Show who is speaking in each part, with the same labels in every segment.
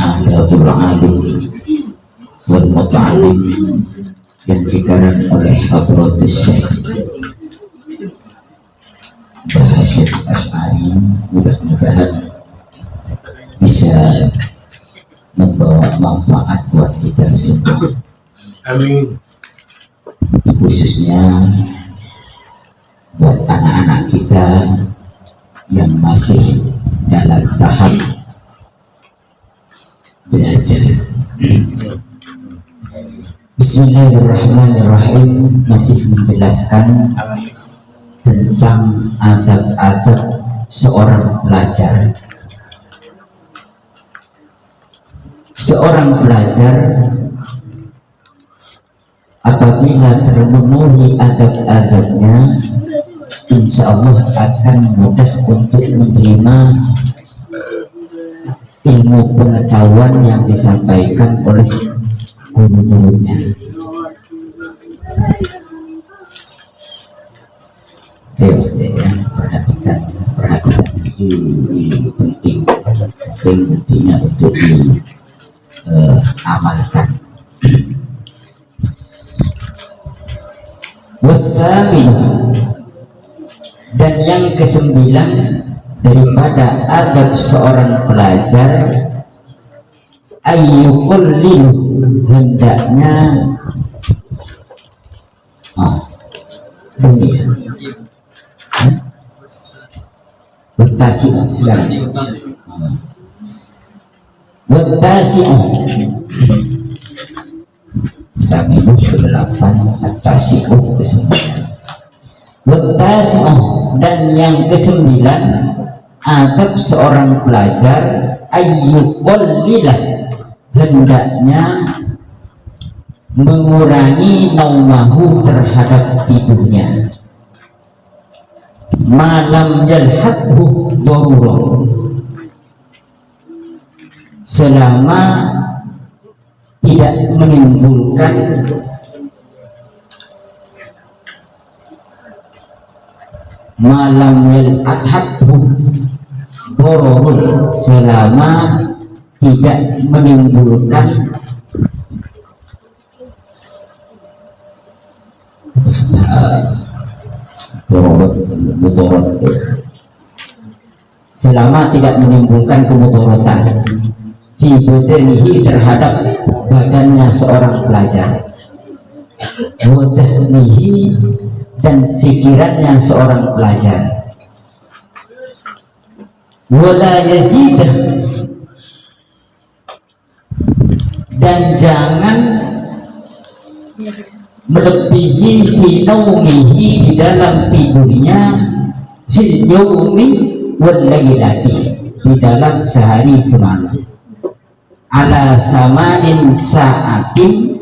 Speaker 1: adabul alim wal muta'alim yang dikarang oleh Hadratus Syekh Bahashim Asy'ari. Mudah-mudahan bisa membawa manfaat buat kita semua.
Speaker 2: Amin.
Speaker 1: Khususnya buat anak-anak kita yang masih dalam tahap belajar. Bismillahirrahmanirrahim. Masih menjelaskan tentang adab-adab seorang pelajar. Seorang pelajar apabila terpenuhi adab-adabnya, insya Allah akan mudah untuk menerima ilmu pengetahuan yang disampaikan oleh guru-gurunya. Perhatikan ini penting buktinya untuk diamalkan. Wasamin, dan yang kesembilan daripada adab seorang pelajar, ayyuqallilu, hendaknya ini bertasi sekarang bertasi Saminu ke-8, At-Tasi'uh ke-9. Wat-tasi'uh, dan yang ke-9 adab seorang pelajar, ayyuqallilah, hendaknya mengurangi naumahu, terhadap tidurnya, malam yalhaqhu darurah, selama tidak menimbulkan malam yalhaqhu darurun, selama tidak menimbulkan selama tidak menimbulkan kemudorotan fi badanihi, terhadap badannya seorang pelajar, wadahnihi, dan pikirannya seorang pelajar, wala yazidah, dan jangan melebihi fi naumihi, di dalam tidurnya, fil yaumi wal lailati, di dalam sehari semalam, ala samanin sa'atin,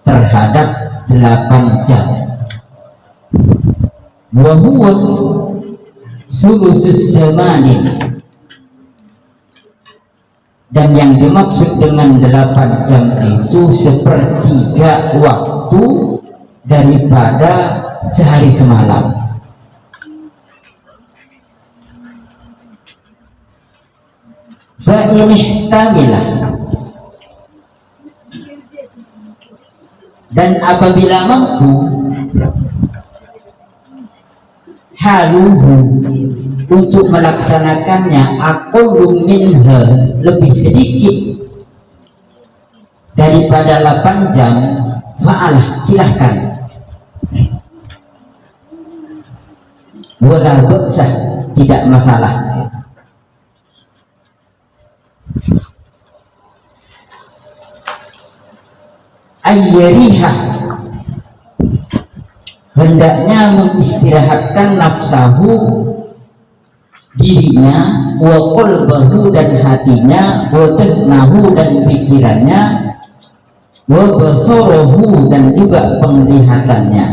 Speaker 1: terhadap 8 jam, wa huwa sulusus zamanin, dan yang dimaksud dengan 8 jam itu sepertiga waktu daripada sehari semalam. Fa ini tamilah, dan apabila mampu, haluhu, untuk melaksanakannya, aqallu minha, lebih sedikit daripada 8 jam, fa'alah, silahkan, wala ba'sah, tidak masalah. Ayyarihah, hendaknya mengistirahatkan nafsahu, dirinya, wa qalbahu, dan hatinya, wa dhahnahu, dan pikirannya, wa basarahu, dan juga penglihatannya.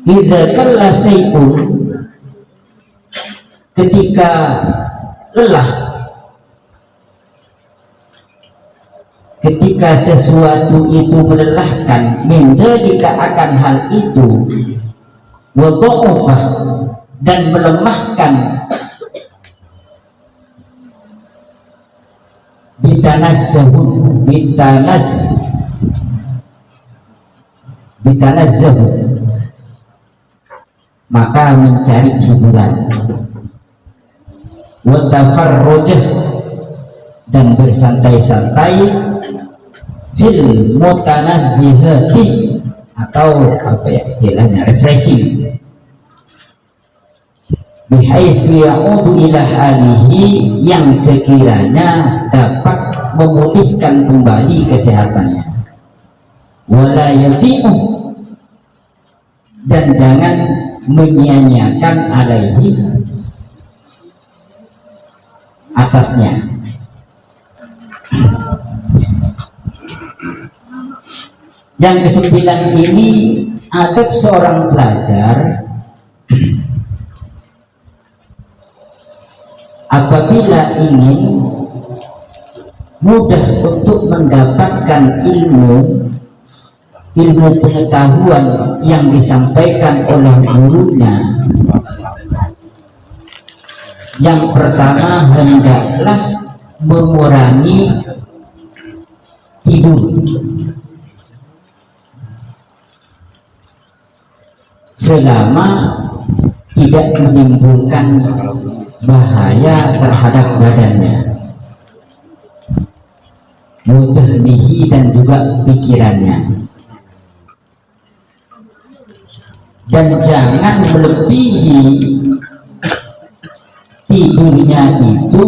Speaker 1: Idza kalla syai'un, ketika lelah, ketika sesuatu itu melelahkan, min dzalika, akan hal itu, wa dha'afa, dan melemahkan bitanazzahu, maka mencari hiburan, wa tafarrujah, dan bersantai-santai, fil mutanazzihati, atau apa ya istilahnya, refreshing, bihaitsu ya'udu ila halihi, yang sekiranya dapat memulihkan kembali kesehatannya, wala yati'u, dan jangan menyia-nyiakan alaihi, atasnya. Yang kesembilan ini adab seorang pelajar apabila ingin mudah untuk mendapatkan ilmu pengetahuan yang disampaikan oleh gurunya. Yang pertama, hendaklah mengurangi tidur selama tidak menimbulkan bahaya terhadap badannya, mudahlihi, dan juga pikirannya. Dan jangan melebihi tidurnya itu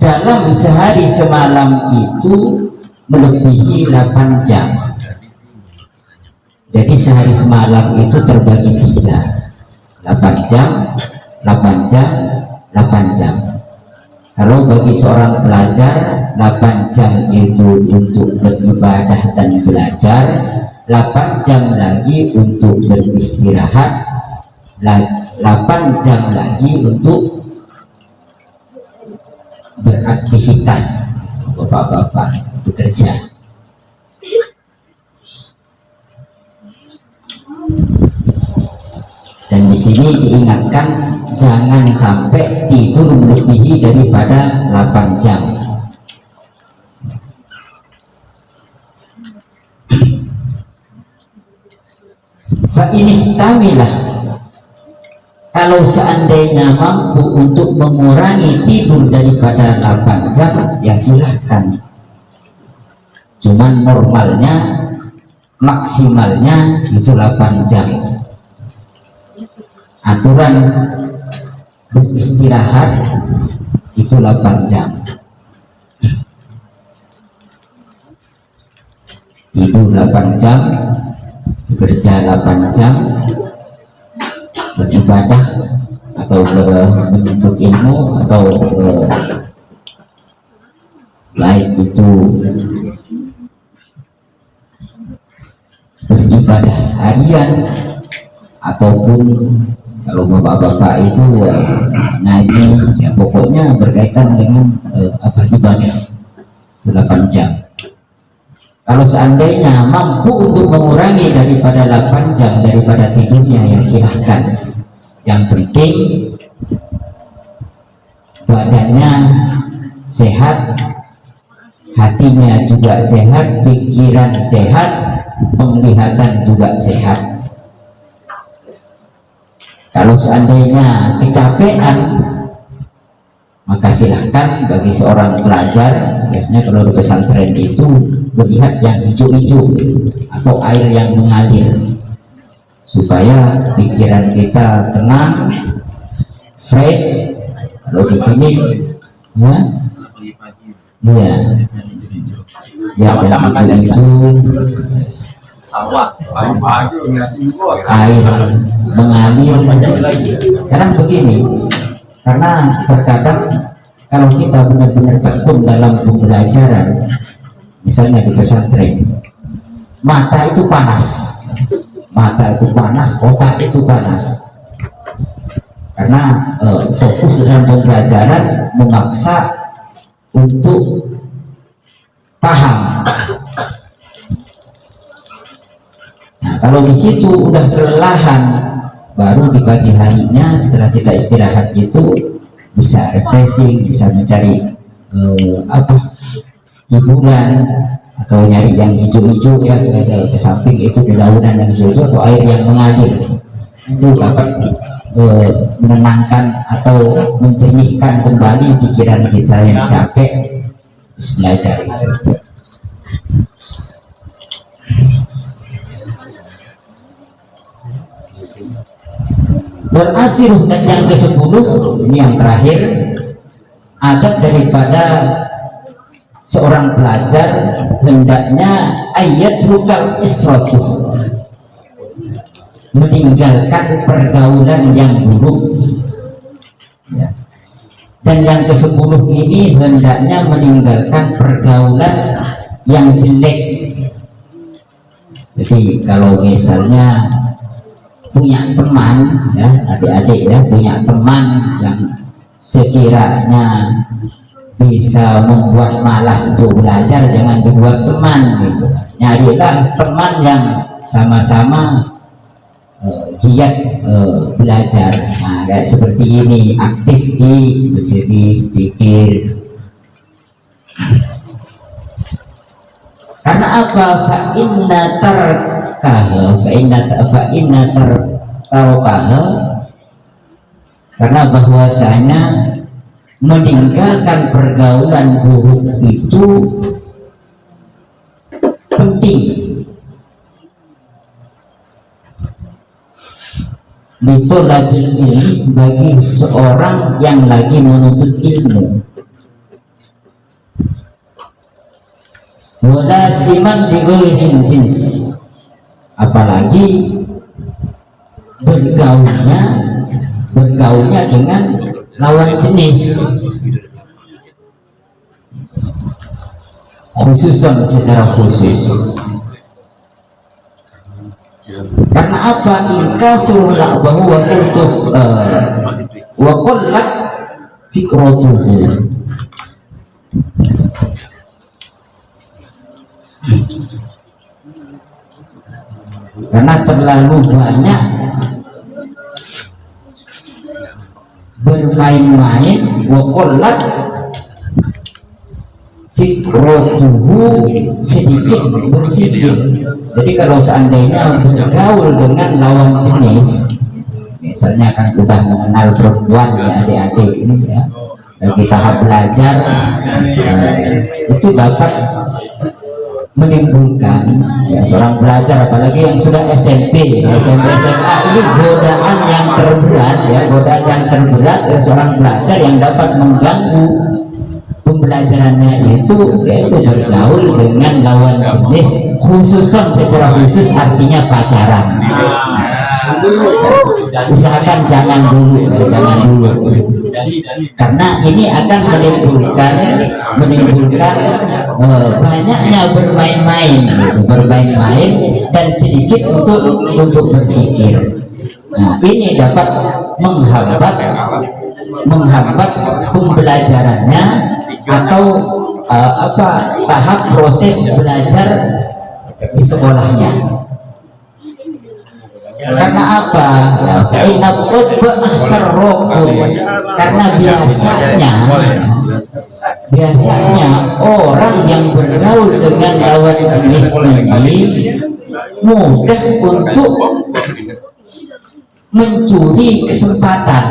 Speaker 1: dalam sehari semalam itu melebihi 8 jam. Jadi sehari semalam itu terbagi 3, 8 jam, 8 jam, 8 jam. Kalau bagi seorang pelajar 8 jam itu untuk beribadah dan belajar, 8 jam lagi untuk beristirahat, 8 jam lagi untuk beraktivitas, bapak-bapak bekerja. Dan di sini diingatkan jangan sampai tidur melebihi daripada 8 jam. Fa ini tamilah, kalau seandainya mampu untuk mengurangi tidur daripada 8 jam, ya silahkan. Cuman normalnya, maksimalnya itu 8 jam. Aturan beristirahat itu 8 jam. Tidur 8 jam, bekerja 8 jam, beribadah atau menuntut ilmu atau baik itu beribadah harian ataupun kalau bapak-bapak itu ngaji, ya pokoknya berkaitan dengan ibadah 8 jam. Kalau seandainya mampu untuk mengurangi daripada 8 jam daripada tidurnya, ya silahkan. Yang penting badannya sehat, hatinya juga sehat, pikiran sehat, penglihatan juga sehat. Kalau seandainya kecapean, maka silahkan bagi seorang pelajar, biasanya kalau di pesantren itu melihat yang hijau-hijau atau air yang mengalir, supaya pikiran kita tenang, fresh. Kalau di sini, ya, yang hijau-hijau,
Speaker 2: sawah,
Speaker 1: air mengalir. Kadang begini, karena terkadang kalau kita benar-benar tekun dalam pembelajaran, misalnya di pesantren, mata itu panas, otak itu panas, karena fokus dalam pembelajaran memaksa untuk paham. Nah, kalau di situ udah kelelahan, baru di pagi harinya setelah kita istirahat itu bisa refreshing, bisa mencari hiburan atau nyari yang hijau-hijau ya ada ke samping itu dedaunan yang hijau atau air yang mengalir itu dapat menenangkan atau menjernihkan kembali pikiran kita yang capek belajar itu. Berasiruh dan yang ke-10 ini yang terakhir, adab daripada seorang pelajar hendaknya ayat rukal isrotu, meninggalkan pergaulan yang buruk ya. Dan yang ke-10 ini hendaknya meninggalkan pergaulan yang jelek. Jadi kalau misalnya punya teman ya, adik-adik ya, punya teman yang sekiranya bisa membuat malas untuk belajar, jangan dibuat teman gitu. Nyarilah teman yang sama-sama giat belajar. Nah, kayak seperti ini, aktif di menjadi sedikit. Karena apa? Fa inna tarkaha, karena bahwasanya meninggalkan pergaulan buruk itu penting ditolabil ilmi bagi seorang yang lagi menuntut ilmu. Wala siman di ghairil jins, apalagi bergaulnya dengan lawan jenis, khususan secara khusus. Karena apa? Inkasul la'bahu wa kultuf wa kullat fikratuhu, karena terlalu banyak bermain-main, wakollat fikrotuhu, sedikit berpikir. Jadi kalau seandainya bergaul dengan lawan jenis, misalnya kan sudah mengenal perempuan ya adik-adik ini ya, bagi tahap belajar itu dapat menimbulkan ya, seorang pelajar apalagi yang sudah SMP, SMA ini godaan yang terberat ya, godaan yang terberat ya, seorang pelajar yang dapat mengganggu pembelajarannya itu yaitu bergaul dengan lawan jenis, khususan secara khusus artinya pacaran. Usahakan jangan dulu ya, jangan dulu, karena ini akan menimbulkan banyaknya bermain-main dan sedikit untuk berpikir. Nah, ini dapat menghambat pembelajarannya atau tahap proses belajar di sekolahnya. Karena apa? Karena biasanya orang yang bergaul dengan lawan jenis ini mudah untuk mencuri kesempatan.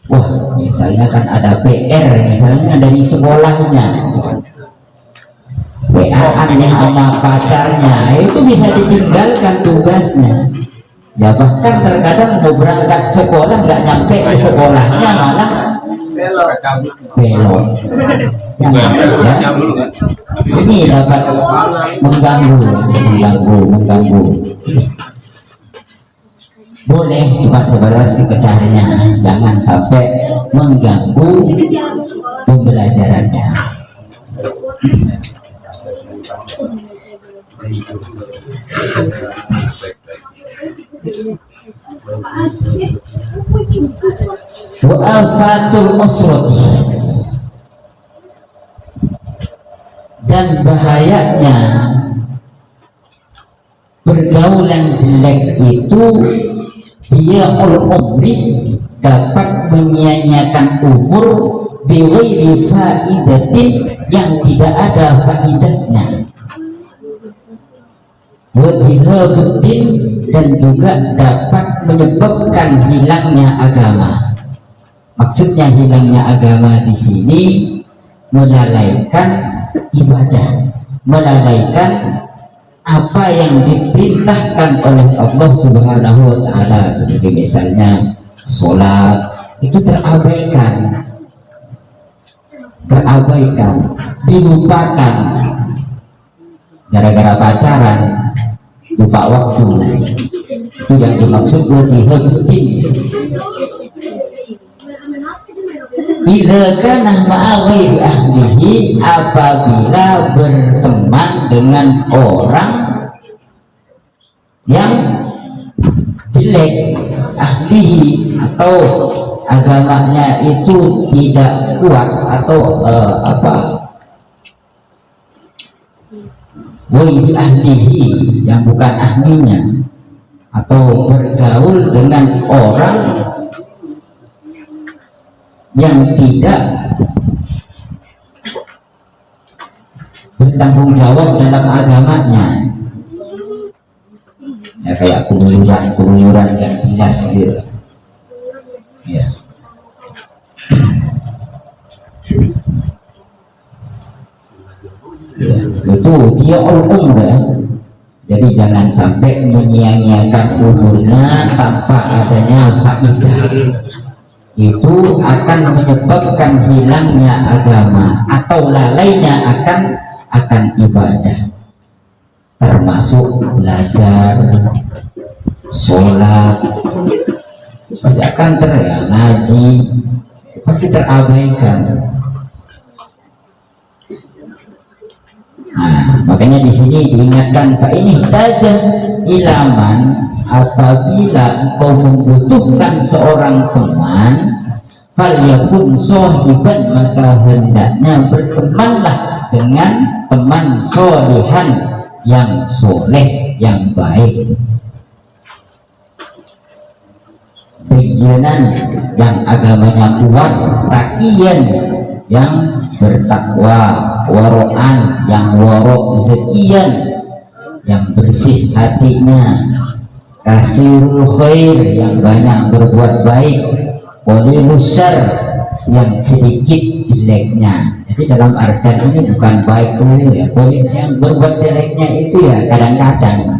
Speaker 1: Wah, misalnya kan ada PR, misalnya dari sekolahnya, WA-annya sama pacarnya, itu bisa ditinggalkan tugasnya. Ya bahkan terkadang mau berangkat sekolah nggak nyampe ke sekolahnya malah belok. Ya. Ini dapat mengganggu. Boleh cuma sebatas sekedarnya, jangan sampai mengganggu pembelajarannya. Wa'afatul usrati, dan bahayanya pergaulan jelek itu dia umri dapat menyia-nyiakan umur bighairi faidatin, yang tidak ada faidahnya, wa dhihabuddin, dan juga dapat menyebabkan hilangnya agama. Maksudnya hilangnya agama di sini melalaikan ibadah, melalaikan apa yang diperintahkan oleh Allah Subhanahu wa taala, seperti misalnya sholat itu terabaikan, dilupakan gara-gara pacaran, lupa waktu. Itu yang dimaksud wadhihabuddin. Idza kana ma'a ghairi ahlihi, apabila berteman dengan orang yang jelek, ahlihi, atau agamanya itu tidak kuat, atau ghairi ahlihi, yang bukan ahlinya, atau bergaul dengan orang yang tidak bertanggung jawab dalam agamanya, ya kayak keluyuran gak jelas gitu ya. Itu dia umurnya. Jadi jangan sampai menyia-nyiakan umurnya tanpa adanya faidah. Itu akan menyebabkan hilangnya agama atau lalainya akan ibadah, termasuk belajar, sholat, pasti akan ngaji, pasti terabaikan. Nah, makanya di sini diingatkan, fa ini tajah ilaman, apabila engkau membutuhkan seorang teman, falyakun sohiban, maka hendaknya bertemanlah dengan teman solihan, yang soleh, yang baik, bayanan, yang agamanya kuat, taqiyan, yang bertakwa, waro'an, yang waro', zakiyan, yang bersih hatinya, kasirul khair, yang banyak berbuat baik, qalilus syarr, yang sedikit jeleknya. Jadi dalam artian ini bukan baik dulu ya, qalil, yang berbuat jeleknya itu ya kadang-kadang.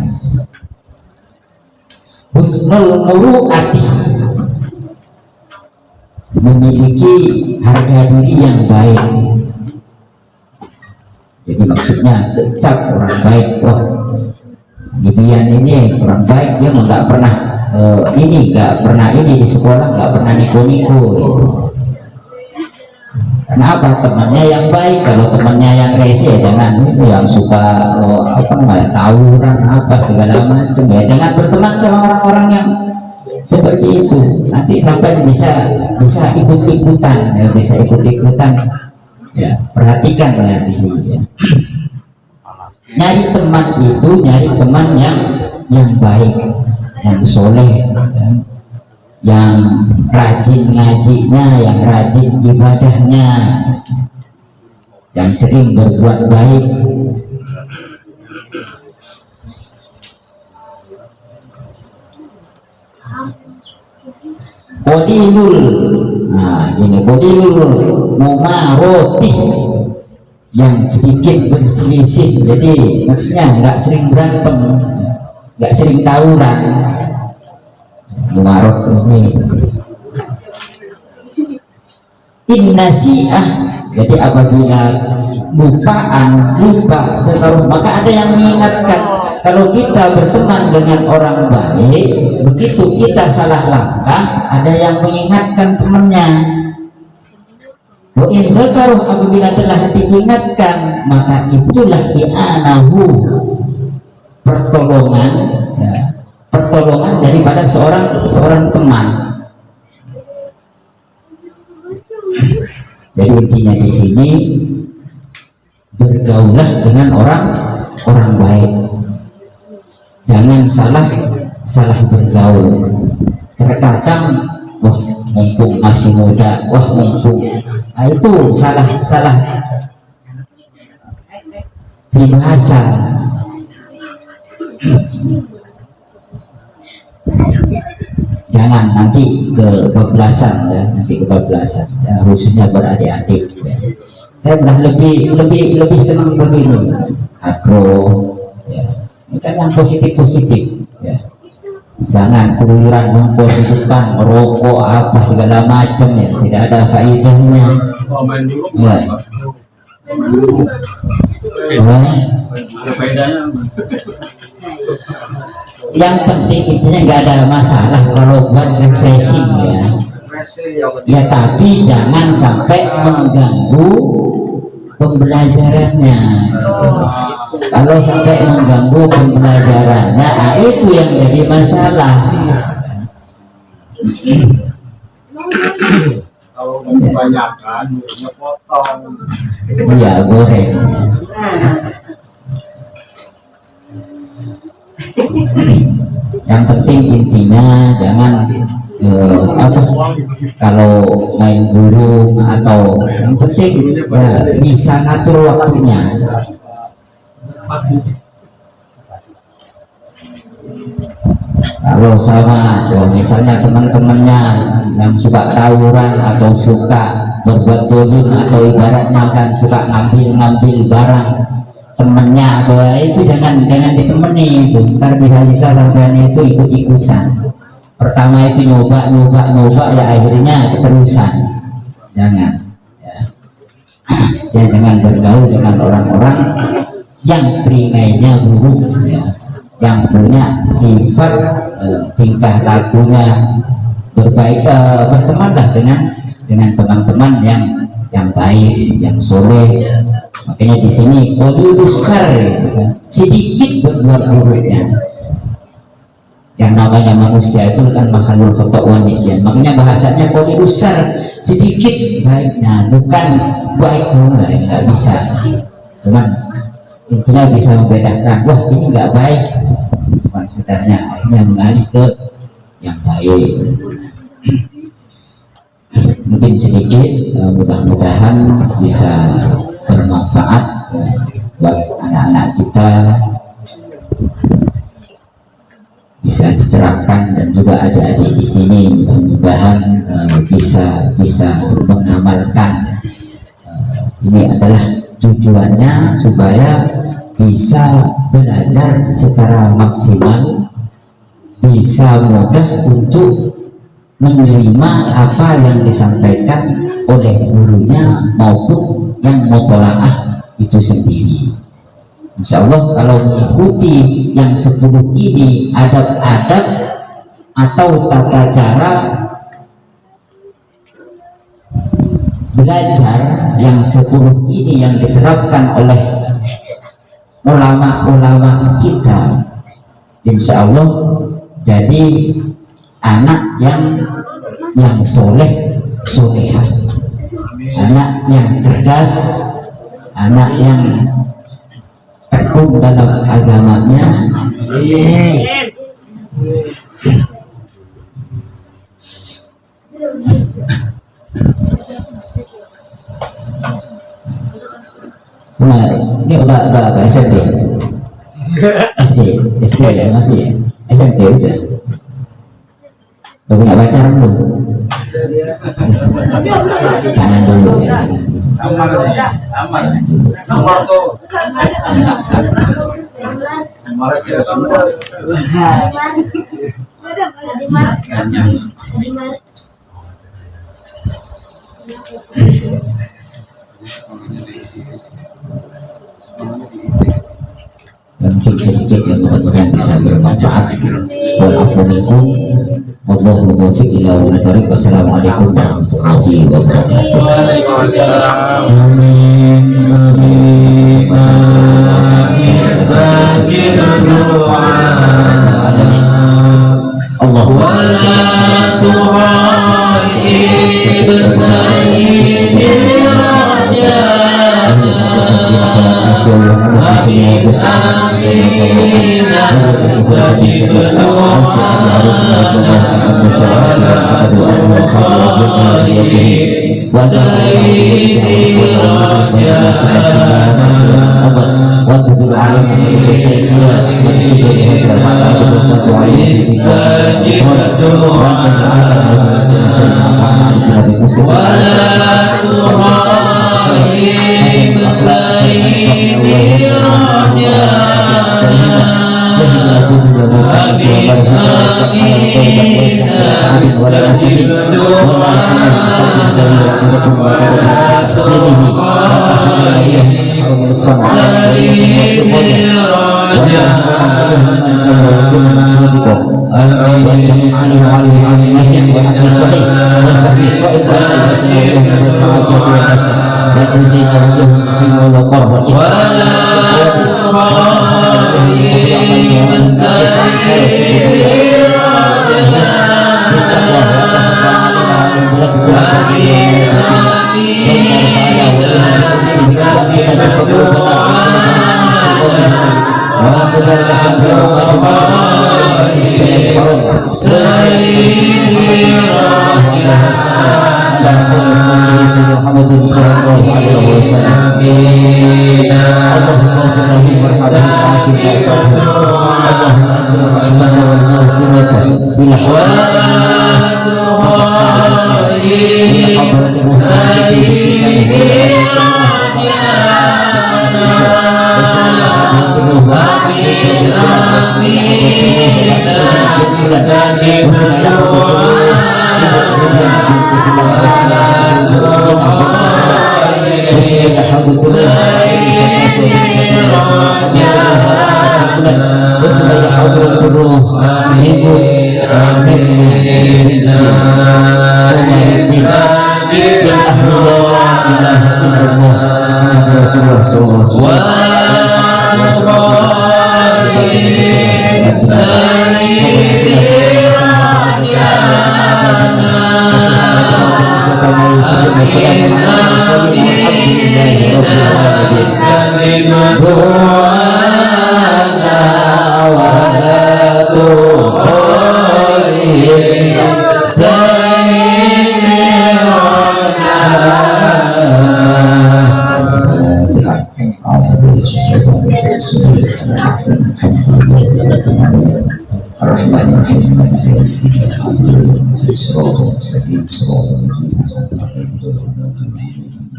Speaker 1: Husnul muru'ati, memiliki harga diri yang baik. Jadi maksudnya kecap orang baik, wah Gideon ini orang baik, dia nggak pernah ini di sekolah, nggak pernah niko-niko. Kenapa? Temannya yang baik. Kalau temannya yang rese ya jangan, itu yang suka tawuran apa segala macam ya, jangan berteman sama orang-orang yang seperti itu. Nanti sampai bisa ikut-ikutan ya. Perhatikan ya di sini ya. Nyari teman itu, nyari teman yang baik, yang soleh, yang rajin ngajinya, yang rajin ibadahnya, yang sering berbuat baik. Qadilul, nah ini qadilul mumaroti, yang sedikit berselisih. Jadi maksudnya nggak sering berantem, nggak sering tawuran. Mumarot ini innasi'ah, jadi apabila lupa kekaruh, maka ada yang mengingatkan. Kalau kita berteman dengan orang baik, begitu kita salah langkah, ada yang mengingatkan temannya. Wa in dzakaruh, apabila telah diingatkan, maka itulah i'anahu, pertolongan ya, pertolongan daripada seorang teman. Jadi intinya di sini, bergaulah dengan orang baik. Jangan salah bergaul. Terkadang wah mumpung masih muda, wah mumpung. Nah, itu salah di bahasa. Jangan nanti kebablasan ya, khususnya beradik-adik. Saya lebih senang begini, agro ya. Ini kan yang positif ya. Jangan keluyuran nongkrong di depan, merokok apa segala macam ya, tidak ada faedahnya ya. Yang penting intinya nggak ada masalah kalau buat refreshing ya, tapi jangan sampai mengganggu pembelajarannya. Kalau sampai mengganggu pembelajarannya, itu yang jadi masalah.
Speaker 2: Kalau kebanyakan potong.
Speaker 1: Iya, goreng. Yang penting intinya jangan kalau main burung atau yang penting bisa ngatur waktunya. Kalau sama misalnya teman-temannya yang suka tawuran atau suka berbuat dolim atau ibaratnya kan suka ngambil barang temennya atau itu jangan ditemani, itu ntar bisa sampai itu ikut-ikutan. Pertama itu nyoba ya akhirnya keterusan. Jangan ya. Jangan bergaul dengan orang-orang yang peringainya buruk ya, yang punya sifat tingkah lakunya berbaik. Bertemanlah dengan teman-teman yang baik, yang soleh. Makanya di sini kodi besar itu kan, sedikit berbuat buruknya. Yang namanya manusia itu kan makhluk khotok wa nisyan. Makanya bahasanya kodi besar, sedikit baiknya, bukan baik semua. Nggak bisa. Cuman intinya bisa membedakan, wah ini nggak baik. Cuman sebenarnya akhirnya mengalih ke yang baik. Mungkin sedikit, mudah-mudahan bisa bermanfaat buat anak-anak kita, bisa diterapkan, dan juga adik-adik di sini mudah-mudahan bisa mengamalkan. Ini adalah tujuannya supaya bisa belajar secara maksimal, bisa mudah untuk menerima apa yang disampaikan oleh gurunya maupun yang mutolaah itu sendiri. Insya Allah kalau mengikuti yang 10 ini, adab-adab atau tata cara belajar yang 10 ini yang diterapkan oleh ulama-ulama kita, insya Allah jadi anak yang soleh solehah, anak yang cerdas, anak yang tekun dalam agamanya. Nah, ini udah SMP, SD ya, masih ya, SMP udah punya pacar belum? Jangan dulu ya.
Speaker 2: Aman. Nomor tuh. Nomor kita semua.
Speaker 1: Mungkin sedikit yang mudah-mudahan bisa bermanfaat. Wa'alaikumussalam wallahu muwaffiq ila aqwamit. Wassalamualaikum warahmatullahi wabarakatuh.
Speaker 2: Waalaikumsalam.
Speaker 1: Allah Ar-Rahman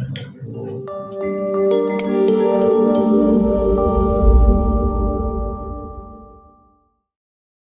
Speaker 1: Ar-Rahim.